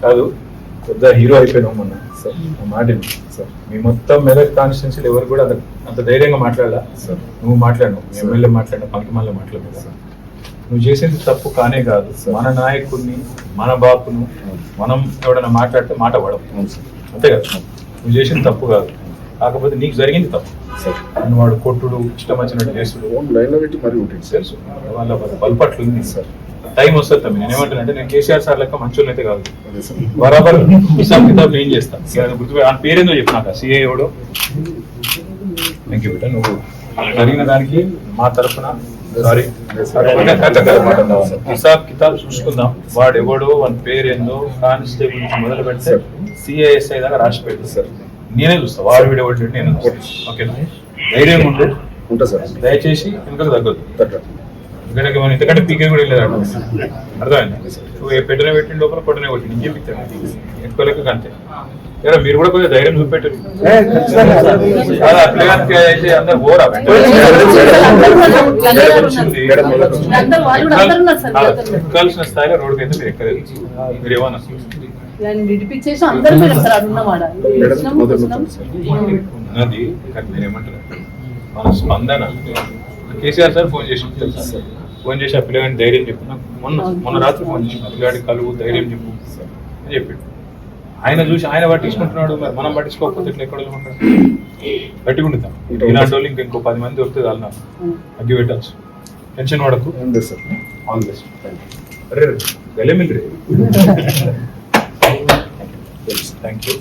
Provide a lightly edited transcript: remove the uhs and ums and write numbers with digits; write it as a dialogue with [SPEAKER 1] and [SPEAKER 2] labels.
[SPEAKER 1] కాదు పెద్ద హీరో అయిపోయినావు మొన్న సార్. మాట సార్, మీ మొత్తం మెదక్ కాన్స్టిట్యున్సీలు ఎవరు కూడా అంత ధైర్యంగా మాట్లాడాలా సార్. నువ్వు మాట్లాడినావు, మీ ఎమ్మెల్యే మాట్లాడినా, పంకిమాల మాట్లాడలేదు సార్. నువ్వు చేసేది తప్పు కానే కాదు. మన నాయకుడిని, మన బాపును మనం ఎవడన్నా మాట్లాడితే మాట పడవు అంతే కదా. నువ్వు చేసింది తప్పు కాదు, కాకపోతే నీకు జరిగింది తప్పు సార్. వాడు కొట్టుడు, ఇష్టం వచ్చినట్టు చేసుడు తెలుసు, వాళ్ళ బల్పట్లు ఉంది సార్. టైం వస్తుంది తమ్మి. నేను ఏమంటానంటే, నేను కేసీఆర్ సార్ లెక్క మంచోళ్ళు అయితే కాదు, బరాబర్ హిసాబ్ కితాబ్ ఏం చేస్తాను. గుర్తు ఆ పేరేందో చెప్పినాక సిఏ ఎవడో. థ్యాంక్ యూ బేటా, నువ్వు జరిగిన దానికి మా తరఫున సారీ. హిసాబ్ కితాబ్ చూసుకుందాం. వాడు ఎవడో, వాని పేరేందో కానిస్టేబుల్ నుంచి మొదలు పెడితే సిఐఎస్ఐ దాకా రాసి పెట్టి సార్ నేనే చూస్తా. వాడు వీడు ఎవరు నేను ఓకేనా. ధైర్యం ఉంటా సార్. దయచేసి వెనుకకు తగ్గదు. ఎందుకంటే మనం ఇంతకంటే పీకే కూడా వెళ్ళలేదు అర్థమైంది. నువ్వు పెట్టిన పెట్టిన లోపల కొట్టనే కొట్టి నేను చెప్తాను ఎక్కువలేక అంతే. మీరు కూడా కొంచెం ధైర్యం చూపెట్టారు. అయితే అందరు ఓరా ఎక్కాల్సిన స్థాయిలో రోడ్డుకి అయితే మీరు ఎక్కలేదు. మీరు ఏమన్నా ఉన్నది నేను ఏమంటారు, మన స్పందన. కేసీఆర్ సార్ ఫోన్ చేసి ఆ పిల్లగాడిని ధైర్యం చెప్పు. నాకు మొన్న రాత్రి ఫోన్ చేసి పిల్లగాడికి కలువు ధైర్యం చెప్పు అని చెప్పాడు. ఆయన చూసి ఆయన పట్టించుకుంటున్నాడు, మరి మనం పట్టించుకోకపోతే ఇట్లా ఎక్కడ గట్టిగుంటుతాం. ఇలాంటి వాళ్ళు ఇంకో 10 మంది వస్తే చాలు, నాకు అగ్గి పెట్టచ్చు. టెన్షన్ పడకు. All the best. అరే గలే మిల్ రే. Thank you.